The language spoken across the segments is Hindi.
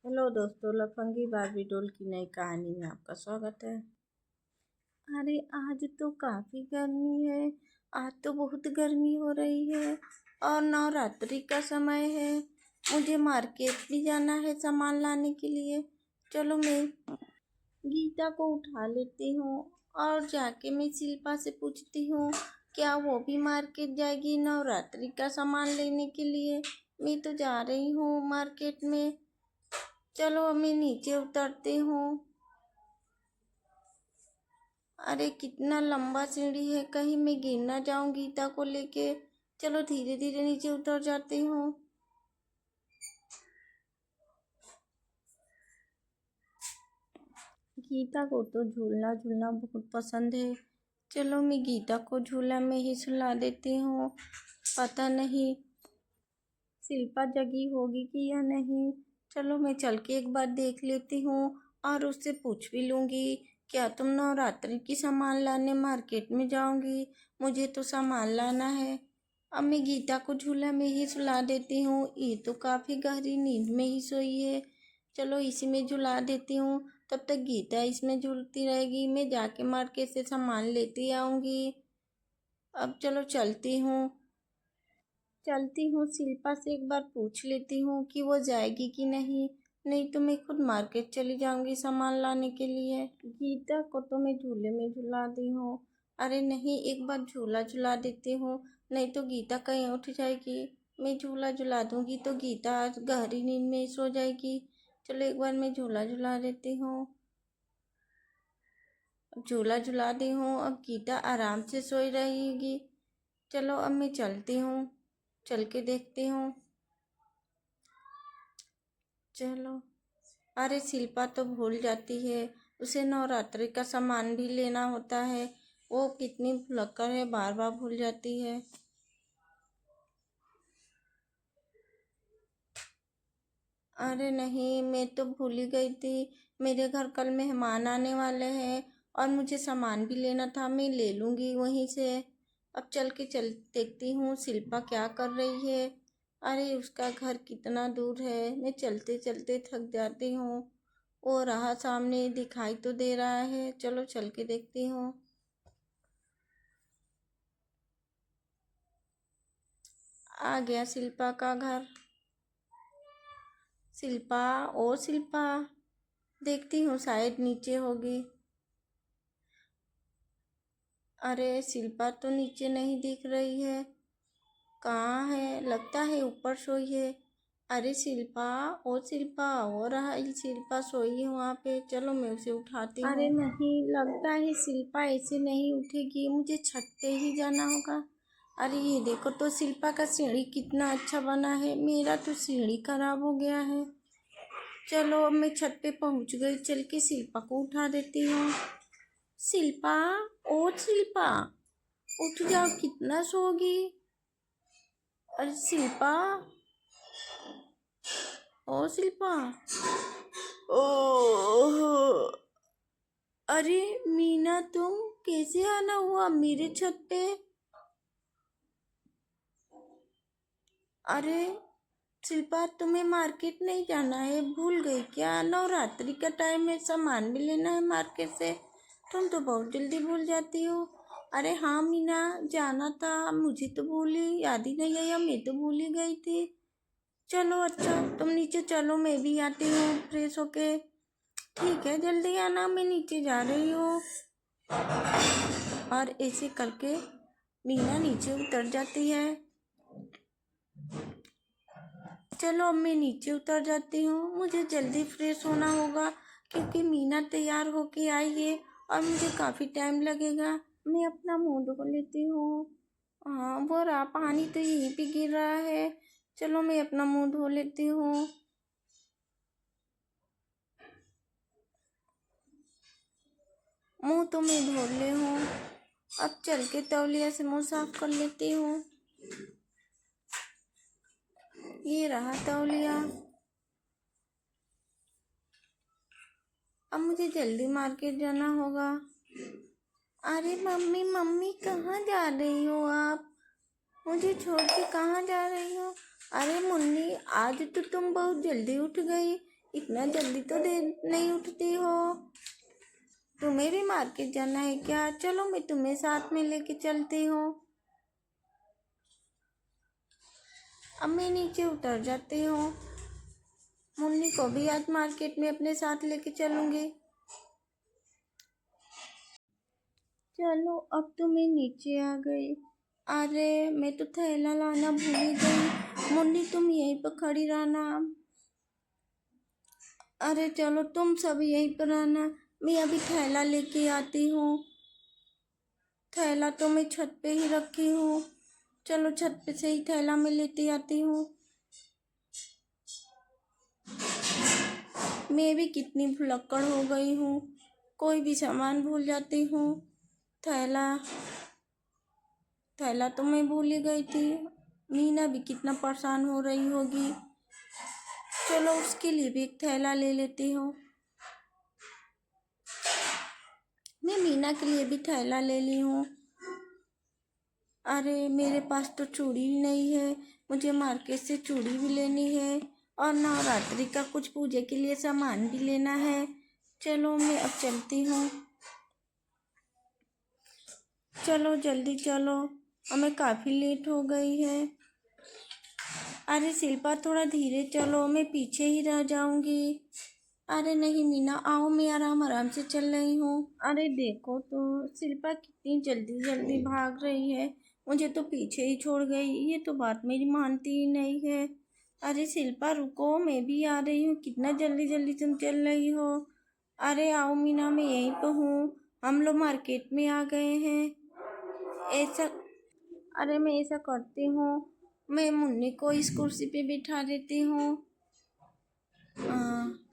हेलो दोस्तों, लफंगी बारबी डोल की नई कहानी में आपका स्वागत है। अरे आज तो काफी गर्मी है। आज तो बहुत गर्मी हो रही है और नवरात्रि का समय है। मुझे मार्केट भी जाना है सामान लाने के लिए। चलो मैं गीता को उठा लेती हूँ और जाके मैं शिल्पा से पूछती हूँ क्या वो भी मार्केट जाएगी नवरात्रि का सामान लेने के लिए। मैं तो जा रही हूँ मार्केट में। चलो मैं नीचे उतरती हूँ। अरे कितना लंबा सीढ़ी है, कहीं मैं गिर ना जाऊं गीता को लेके। चलो धीरे धीरे नीचे उतर जाती हूँ। गीता को तो झूलना झूलना बहुत पसंद है। चलो मैं गीता को झूला में ही सुला देती हूँ। पता नहीं शिल्पा जगी होगी कि या नहीं। चलो मैं चल के एक बार देख लेती हूँ और उससे पूछ भी लूँगी क्या तुम नवरात्रि की सामान लाने मार्केट में जाओगी। मुझे तो सामान लाना है। अब मैं गीता को झूला में ही सुला देती हूँ, ये तो काफ़ी गहरी नींद में ही सोई है। चलो इसी में झुला देती हूँ, तब तक गीता इसमें झूलती रहेगी, मैं जाके मार्केट से सामान लेती आऊँगी। अब चलो चलती हूँ शिल्पा से एक बार पूछ लेती हूँ कि वो जाएगी कि नहीं। नहीं तो मैं खुद मार्केट चली जाऊंगी सामान लाने के लिए। गीता को तो मैं झूले में झुला दी हूँ। अरे नहीं, एक बार झूला झुला देती हूँ, नहीं तो गीता कहीं उठ जाएगी। मैं झूला झुला दूंगी तो गीता आज गहरी नींद में ही सो जाएगी। चलो एक बार मैं झूला झुला देती हूँ। अब झूला झुला दी हूँ, अब गीता आराम से सोई रहेगी। चलो अब मैं चलती हूँ, चल के देखती हूँ। चलो। अरे शिल्पा तो भूल जाती है, उसे नवरात्रि का सामान भी लेना होता है। वो कितनी भुलक्कड़ है, बार बार भूल जाती है। अरे नहीं, मैं तो भूल ही गई थी। मेरे घर कल मेहमान आने वाले हैं और मुझे सामान भी लेना था, मैं ले लूँगी वहीं से। अब चल देखती हूँ शिल्पा क्या कर रही है। अरे उसका घर कितना दूर है, मैं चलते चलते थक जाती हूँ। वो रहा सामने, दिखाई तो दे रहा है, चलो चल के देखती हूँ। आ गया शिल्पा का घर। शिल्पा, ओ शिल्पा, देखती हूँ शायद नीचे होगी। अरे शिल्पा तो नीचे नहीं दिख रही है, कहाँ है? लगता है ऊपर सोई है। अरे शिल्पा, ओ शिल्पा, हो रहा है शिल्पा सोई है वहाँ पे। चलो मैं उसे उठाती हूँ। अरे नहीं, लगता है शिल्पा ऐसे नहीं उठेगी, मुझे छत पे ही जाना होगा। अरे ये देखो तो शिल्पा का सीढ़ी कितना अच्छा बना है, मेरा तो सीढ़ी खराब हो गया है। चलो अब मैं छत पे पहुँच गई, चल के शिल्पा को उठा देती हूँ। शिल्पा, ओ शिल्पा, उठ जाओ, कितना सोगी। अरे शिल्पा, ओ शिल्पा, ओह, अरे मीना, तुम कैसे आना हुआ मेरे छत पे। अरे शिल्पा, तुम्हें मार्केट नहीं जाना है, भूल गई क्या? नवरात्रि का टाइम है, सामान भी लेना है मार्केट से। तुम तो बहुत जल्दी भूल जाती हो। अरे हाँ मीना, जाना था, मुझे तो भूली याद ही नहीं आया, मैं तो भूल ही गई थी। चलो अच्छा, तुम नीचे चलो, मैं भी आती हूँ फ्रेश होके। ठीक है, जल्दी आना, मैं नीचे जा रही हूँ। और ऐसे करके मीना नीचे उतर जाती है। चलो अब मैं नीचे उतर जाती हूँ, मुझे जल्दी फ्रेश होना होगा क्योंकि मीना तैयार होके आई है और मुझे काफ़ी टाइम लगेगा। मैं अपना मुंह धो लेती हूँ। हाँ, वो रहा पानी तो यहीं पे गिर रहा है। चलो मैं अपना मुंह धो लेती हूँ। मुंह तो मैं धो ले हूँ, अब चल के तौलिया से मुंह साफ कर लेती हूँ। ये रहा तौलिया। अब मुझे जल्दी मार्केट जाना होगा। अरे मम्मी, मम्मी कहाँ जा रही हो आप? मुझे छोड़ के कहाँ जा रही हो? अरे मुन्नी, आज तो तुम बहुत जल्दी उठ गई, इतना जल्दी तो देर नहीं उठती हो। तुम्हें भी मार्केट जाना है क्या? चलो मैं तुम्हें साथ में लेके चलती हूँ। अब मैं नीचे उतर जाती हूँ। मुन्नी को भी आज मार्केट में अपने साथ लेके चलूँगी। चलो अब तो मैं नीचे आ गई। अरे मैं तो थैला लाना भूल ही गई। मुन्नी तुम यहीं पर खड़ी रहना। अरे चलो तुम सब यहीं पर रहना, मैं अभी थैला लेके आती हूँ। थैला तो मैं छत पे ही रखी हूँ। चलो छत पे से ही थैला मैं लेती आती हूँ। मैं भी कितनी भुलक्कड़ हो गई हूँ, कोई भी सामान भूल जाती हूँ। थैला थैला तो मैं भूल ही गई थी। मीना भी कितना परेशान हो रही होगी। चलो उसके लिए भी एक थैला ले लेती हूँ। मैं मीना के लिए भी थैला ले ली हूँ। अरे मेरे पास तो चूड़ी ही नहीं है, मुझे मार्केट से चूड़ी भी लेनी है और नवरात्रि का कुछ पूजा के लिए सामान भी लेना है। चलो मैं अब चलती हूँ। चलो जल्दी चलो, हमें काफ़ी लेट हो गई है। अरे शिल्पा थोड़ा धीरे चलो, मैं पीछे ही रह जाऊंगी। अरे नहीं मीना, आओ, मैं आराम आराम से चल रही हूँ। अरे देखो तो शिल्पा कितनी जल्दी जल्दी भाग रही है, मुझे तो पीछे ही छोड़ गई। ये तो बात मेरी मानती ही नहीं है। अरे शिल्पा रुको, मैं भी आ रही हूँ। कितना जल्दी जल्दी तुम चल रही हो। अरे आओ मीना, मैं यहीं पर हूँ, हम लोग मार्केट में आ गए हैं। ऐसा अरे मैं ऐसा करती हूँ, मैं मुन्नी को इस कुर्सी पे बिठा देती हूँ।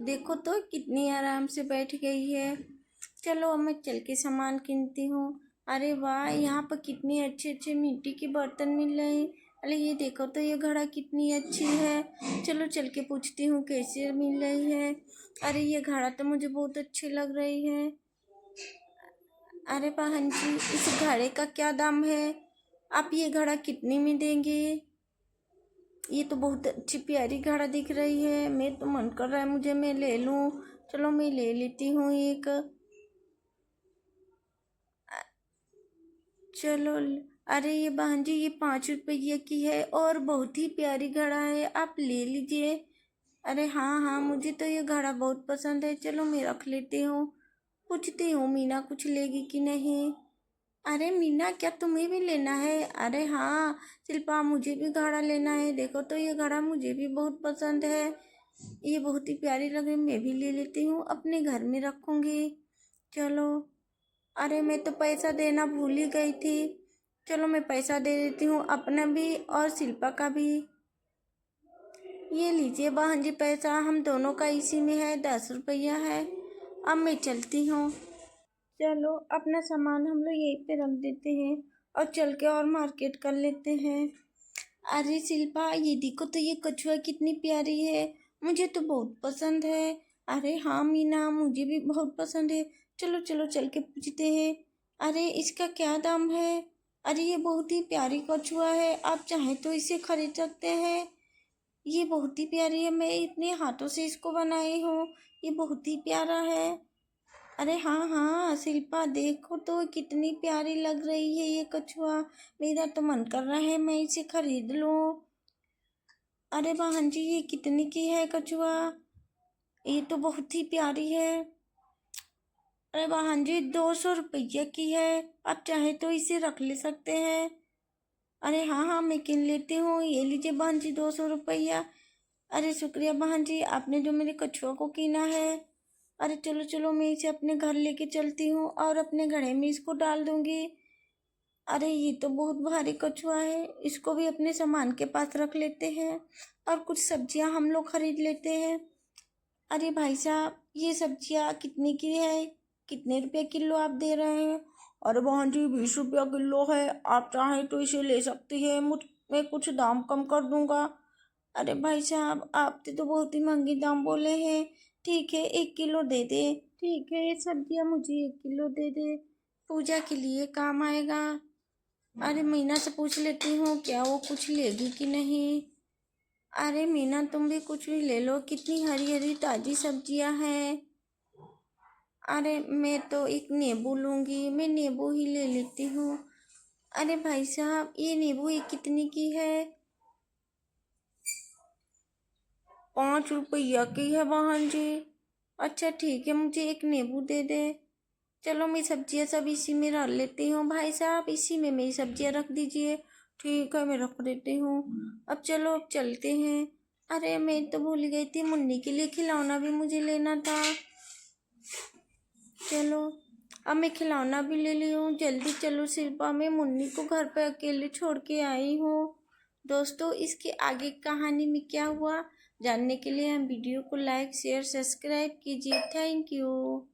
देखो तो कितनी आराम से बैठ गई है। चलो अब मैं चल के सामान गिनती हूँ। अरे वाह, यहाँ पर कितने अच्छे अच्छे मिट्टी के बर्तन मिल रहे हैं। अरे ये देखो तो, ये घड़ा कितनी अच्छी है। चलो चल के पूछती हूँ कैसे मिल रही है। अरे ये घड़ा तो मुझे बहुत अच्छी लग रही है। अरे बहन जी, इस घड़े का क्या दाम है? आप ये घड़ा कितने में देंगे? ये तो बहुत अच्छी प्यारी घड़ा दिख रही है। मैं तो मन कर रहा है मुझे, मैं ले लूँ। चलो मैं ले लेती हूँ एक। चलो अरे ये बहन जी, ये 5 रुपये की है और बहुत ही प्यारी घड़ा है, आप ले लीजिए। अरे हाँ हाँ, मुझे तो ये घड़ा बहुत पसंद है। चलो मैं रख लेती हूँ। पूछती हूँ मीना कुछ लेगी कि नहीं। अरे मीना, क्या तुम्हें भी लेना है? अरे हाँ शिल्पा, मुझे भी घड़ा लेना है। देखो तो ये घड़ा मुझे भी बहुत पसंद है, ये बहुत ही प्यारी लगे। मैं भी ले लेती हूँ, अपने घर में रखूँगी। चलो अरे मैं तो पैसा देना भूल ही गई थी। चलो मैं पैसा दे देती हूँ, अपना भी और शिल्पा का भी। ये लीजिए बहन जी पैसा, हम दोनों का इसी में है, 10 रुपया है। अब मैं चलती हूँ। चलो अपना सामान हम लोग यहीं पे रख देते हैं और चल के और मार्केट कर लेते हैं। अरे शिल्पा, ये देखो तो, ये कछुआ कितनी प्यारी है, मुझे तो बहुत पसंद है। अरे हाँ मीना, मुझे भी बहुत पसंद है। चलो चलो चल के पूछते हैं। अरे इसका क्या दाम है? अरे ये बहुत ही प्यारी कछुआ है, आप चाहें तो इसे खरीद सकते हैं। ये बहुत ही प्यारी है, मैं इतने हाथों से इसको बनाई हूँ, ये बहुत ही प्यारा है। अरे हाँ हाँ शिल्पा, देखो तो कितनी प्यारी लग रही है ये कछुआ। मेरा तो मन कर रहा है मैं इसे खरीद लूँ। अरे बहन जी, ये कितने की है कछुआ? ये तो बहुत ही प्यारी है। अरे बहन जी, 200 रुपये की है, आप चाहे तो इसे रख ले सकते हैं। अरे हाँ हाँ, मैं किन लेती हूँ, ये लीजिए बहन जी 200 रुपया। अरे शुक्रिया बहन जी, आपने जो मेरे कछुआ को कीना है। अरे चलो चलो, मैं इसे अपने घर लेके चलती हूँ और अपने घड़े में इसको डाल दूँगी। अरे ये तो बहुत भारी कछुआ है, इसको भी अपने सामान के पास रख लेते हैं और कुछ सब्जियां हम लोग खरीद लेते हैं। अरे भाई साहब, ये सब्जियां कितने की है? कितने रुपए किलो आप दे रहे हैं? अरे बहन जी, 20 रुपया किलो है, आप चाहें तो इसे ले सकती है, मुझ मैं कुछ दाम कम कर दूंगा। अरे भाई साहब, आपने तो बहुत ही महंगी दाम बोले हैं। ठीक है, 1 किलो दे दे। ठीक है, ये सब्जियां मुझे 1 किलो दे दे, पूजा के लिए काम आएगा। अरे मीना से पूछ लेती हूँ क्या वो कुछ लेगी कि नहीं। अरे मीना, तुम भी कुछ भी ले लो, कितनी हरी हरी ताजी सब्जियां हैं। अरे मैं तो एक नींबू लूँगी, मैं नींबू ही ले लेती हूँ। अरे भाई साहब, ये नींबू ये कितने की है? 5 रुपया की है बहन जी। अच्छा ठीक है, मुझे एक नींबू दे दे। चलो मैं सब्जियां सब इसी में रख लेती हूँ, भाई साहब इसी में मेरी सब्जियां रख दीजिए। ठीक है, मैं रख देती हूँ। अब चलो, अब चलते हैं। अरे मैं तो भूल गई थी, मुन्नी के लिए खिलौना भी मुझे लेना था। चलो, अब मैं खिलौना भी ले ली हूँ। जल्दी चलो शिल्पा, मैं मुन्नी को घर पे अकेले छोड़ के आई हूँ। दोस्तों, इसके आगे कहानी में क्या हुआ जानने के लिए हम वीडियो को लाइक शेयर सब्सक्राइब कीजिए। Thank you.